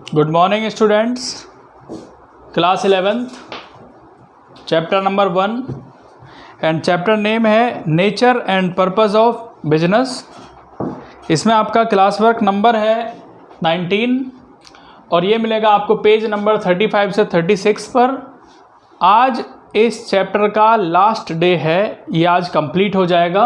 Good morning students, class 11th, chapter number 1 and chapter name है nature and purpose of business। इसमें आपका class work number है 19 और ये मिलेगा आपको पेज नंबर 35 से 36 पर। आज इस चैप्टर का लास्ट डे है, ये आज कंप्लीट हो जाएगा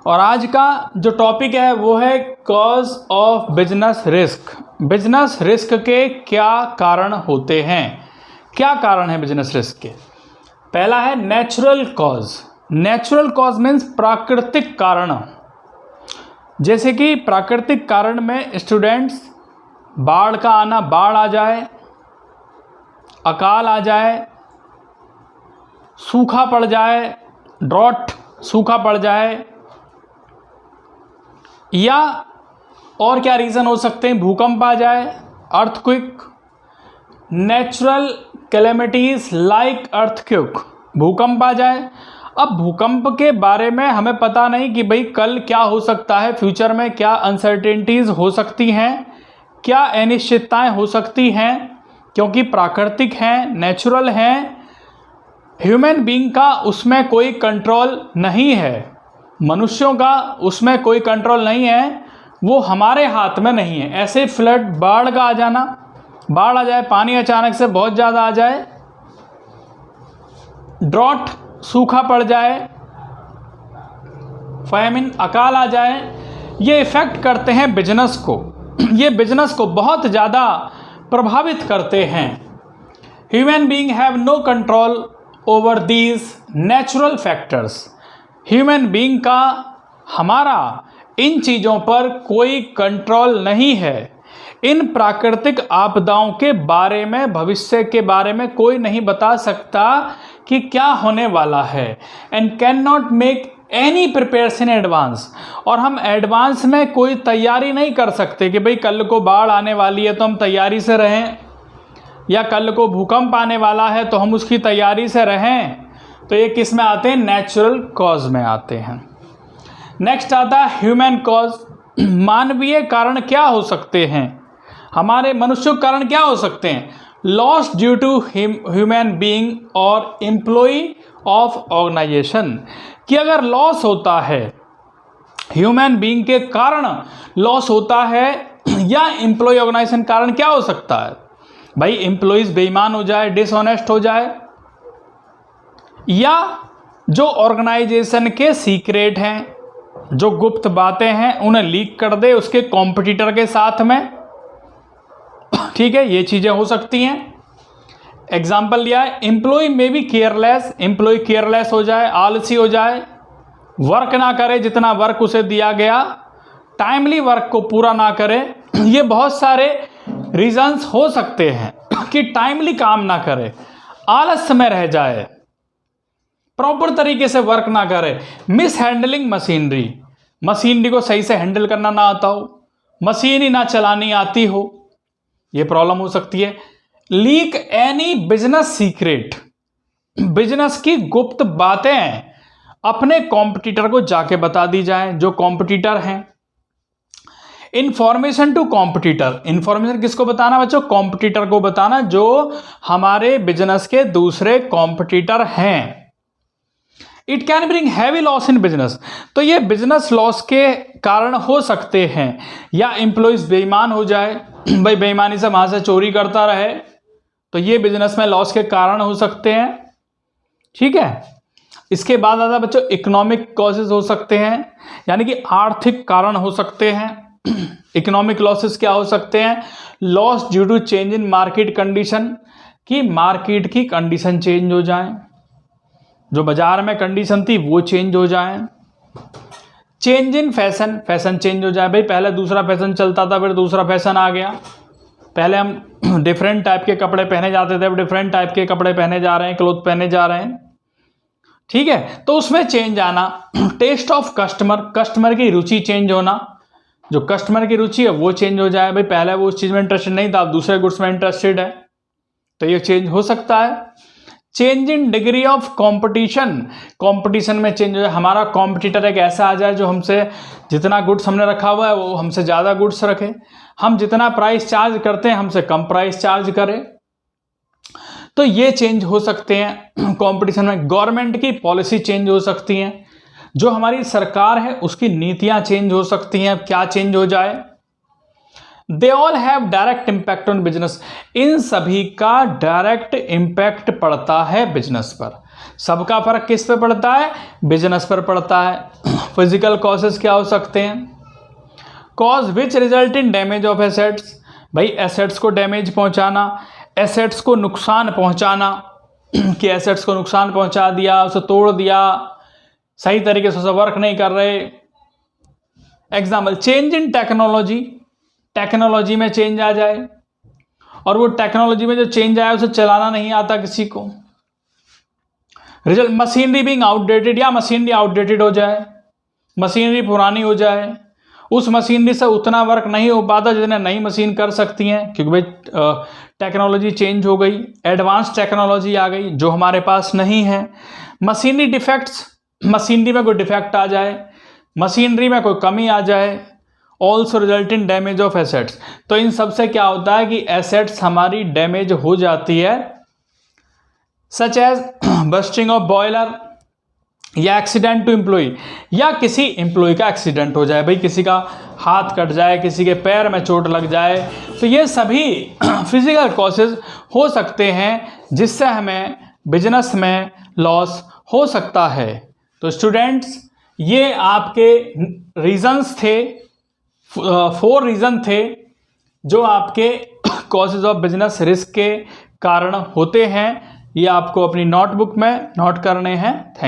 और आज का जो टॉपिक है वो है cause of business risk. Business risk के क्या कारण होते हैं, क्या कारण है बिजनेस रिस्क के। पहला है natural cause. Natural cause means प्राकृतिक कारण। जैसे कि प्राकृतिक कारण में स्टूडेंट्स बाढ़ का आना, बाढ़ आ जाए, अकाल आ जाए, सूखा पड़ जाए, ड्रॉट सूखा पड़ जाए, या और क्या रीज़न हो सकते हैं, भूकंप आ जाए, earthquake, natural calamities like earthquake, भूकंप आ जाए। अब भूकंप के बारे में हमें पता नहीं कि भाई कल क्या हो सकता है, फ्यूचर में क्या अनसर्टेनिटीज़ हो सकती हैं, क्या अनिश्चितताएं हो सकती हैं, क्योंकि प्राकृतिक हैं, नेचुरल हैं। ह्यूमन बीइंग का उसमें कोई कंट्रोल नहीं है, मनुष्यों का उसमें कोई कंट्रोल नहीं है, वो हमारे हाथ में नहीं है। ऐसे फ्लड, बाढ़ का आ जाना, बाढ़ आ जाए, पानी अचानक से बहुत ज़्यादा आ जाए, ड्रॉट सूखा पड़ जाए, फैमिन अकाल आ जाए, ये इफ़ेक्ट करते हैं बिजनेस को। ये बिजनेस को बहुत ज़्यादा प्रभावित करते हैं। Human being have no control over these natural factors. Human being का, हमारा इन चीज़ों पर कोई कंट्रोल नहीं है। इन प्राकृतिक आपदाओं के बारे में, भविष्य के बारे में कोई नहीं बता सकता कि क्या होने वाला है। And can not make any preparation in advance. और हम एडवांस में कोई तैयारी नहीं कर सकते कि भाई कल को बाढ़ आने वाली है तो हम तैयारी से रहें, या कल को भूकंप आने वाला है तो हम उसकी तैयारी से रहें। तो ये किस में आते हैं, नेचुरल कॉज में आते हैं। नेक्स्ट आता है ह्यूमन कॉज। मानवीय कारण क्या हो सकते हैं, हमारे मनुष्य कारण क्या हो सकते हैं। Loss due to human being और एम्प्लॉय ऑफ ऑर्गेनाइजेशन, कि अगर लॉस होता है, ह्यूमन बीइंग के कारण लॉस होता है, या एम्प्लॉय ऑर्गेनाइजेशन कारण क्या हो सकता है, भाई एम्प्लॉयज़ बेईमान हो जाए, डिसऑनेस्ट हो जाए, या जो ऑर्गेनाइजेशन के सीक्रेट हैं, जो गुप्त बातें हैं, उन्हें लीक कर दे उसके कॉम्पिटिटर के साथ में। ठीक है, ये चीज़ें हो सकती हैं। एग्जाम्पल लिया है, एम्प्लॉय में भी केयरलेस, एम्प्लॉय केयरलेस हो जाए, आलसी हो जाए, वर्क ना करे जितना वर्क उसे दिया गया, टाइमली वर्क को पूरा ना करे। ये बहुत सारे रीजंस हो सकते हैं कि टाइमली काम ना करे, आलस्य में रह जाए, प्रॉपर तरीके से वर्क ना करे, मिस हैंडलिंग मशीनरी, मशीनरी को सही से हैंडल करना ना आता हो, मशीन ही ना चलानी आती हो, ये प्रॉब्लम हो सकती है। Leak any business secret, business की गुप्त बातें अपने कॉम्पिटिटर को जाके बता दी जाए, जो कॉम्पिटिटर हैं। इंफॉर्मेशन टू कॉम्पिटिटर, इंफॉर्मेशन किसको बताना बच्चों, कॉम्पिटिटर को बताना, जो हमारे बिजनेस के दूसरे कॉम्पिटिटर हैं। It can bring heavy loss in business, तो ये बिजनेस लॉस के कारण हो सकते हैं। या एम्प्लॉयज बेईमान हो जाए, भाई बेईमानी से वहां से चोरी करता रहे, तो ये बिजनेस में लॉस के कारण हो सकते हैं। ठीक है, इसके बाद आता बच्चों इकोनॉमिक कॉजेज हो सकते हैं, यानी कि आर्थिक कारण हो सकते हैं। इकोनॉमिक लॉसेस क्या हो सकते हैं, loss due to change in market condition, कि मार्केट की कंडीशन चेंज हो जाए, जो बाजार में कंडीशन थी वो चेंज हो जाए। Change in fashion, fashion change हो जाए, भाई पहले दूसरा फैशन चलता था, फिर दूसरा फैशन आ गया, पहले हम डिफरेंट टाइप के कपड़े पहने जाते थे, अब डिफरेंट टाइप के कपड़े पहने जा रहे हैं, क्लोथ पहने जा रहे हैं। ठीक है, तो उसमें चेंज आना। टेस्ट ऑफ कस्टमर, कस्टमर की रुचि चेंज होना, जो कस्टमर की रुचि है वो चेंज हो जाए, भाई पहले वो उस चीज़ में इंटरेस्टेड नहीं था, अब दूसरे गुड्स में इंटरेस्टेड है, तो ये चेंज हो सकता है। Change in degree of competition, competition में चेंज हो जाए, हमारा कॉम्पिटिटर एक ऐसा आ जाए जो हमसे जितना गुड्स हमने रखा हुआ है वो हमसे ज़्यादा गुड्स रखे, हम जितना प्राइस चार्ज करते हैं हमसे कम प्राइस चार्ज करें। तो ये चेंज हो सकते हैं कंपटीशन में। गवर्नमेंट की पॉलिसी चेंज हो सकती हैं, जो हमारी सरकार है उसकी नीतियां चेंज हो सकती हैं। क्या चेंज हो जाए? They all have direct impact on business. इन सभी का डायरेक्ट इम्पैक्ट पड़ता है बिजनेस पर। सबका फर्क किस पे पड़ता है? बिजनेस पर पड़ता है। फिजिकल कॉजेस क्या हो सकते हैं? Cause which result in damage of assets. भाई एसेट्स को डैमेज पहुंचाना, एसेट्स को नुकसान पहुंचाना कि एसेट्स को नुकसान पहुंचा दिया, उसे तोड़ दिया, सही तरीके से उसे वर्क नहीं कर रहे। Example, change in technology. Technology में चेंज आ जाए और वो टेक्नोलॉजी में जो चेंज आया उसे चलाना नहीं आता किसी को। रिजल्ट, मशीनरी बीइंग आउटडेटेड, या मशीनरी आउटडेटेड हो जाए, मशीनरी पुरानी हो जाए, उस मशीनरी से उतना वर्क नहीं हो पाता जितने नई मशीन कर सकती हैं, क्योंकि भाई टेक्नोलॉजी चेंज हो गई, एडवांस टेक्नोलॉजी आ गई जो हमारे पास नहीं है। मशीनरी डिफेक्ट्स, मशीनरी में कोई डिफेक्ट आ जाए, मशीनरी में कोई कमी आ जाए। Also result in damage of assets. तो इन सब से क्या होता है कि एसेट्स हमारी डैमेज हो जाती है, such as busting of boiler, या एक्सीडेंट टू एम्प्लॉय, या किसी एम्प्लॉय का एक्सीडेंट हो जाए, भाई किसी का हाथ कट जाए, किसी के पैर में चोट लग जाए। तो ये सभी फिजिकल कॉजेज हो सकते हैं जिससे हमें बिजनेस में लॉस हो सकता है। तो स्टूडेंट्स, ये आपके रीजंस थे, 4 रीजन थे जो आपके कॉजेज ऑफ बिजनेस रिस्क के कारण होते हैं। ये आपको अपनी नोटबुक में नोट करने हैं। Thank you.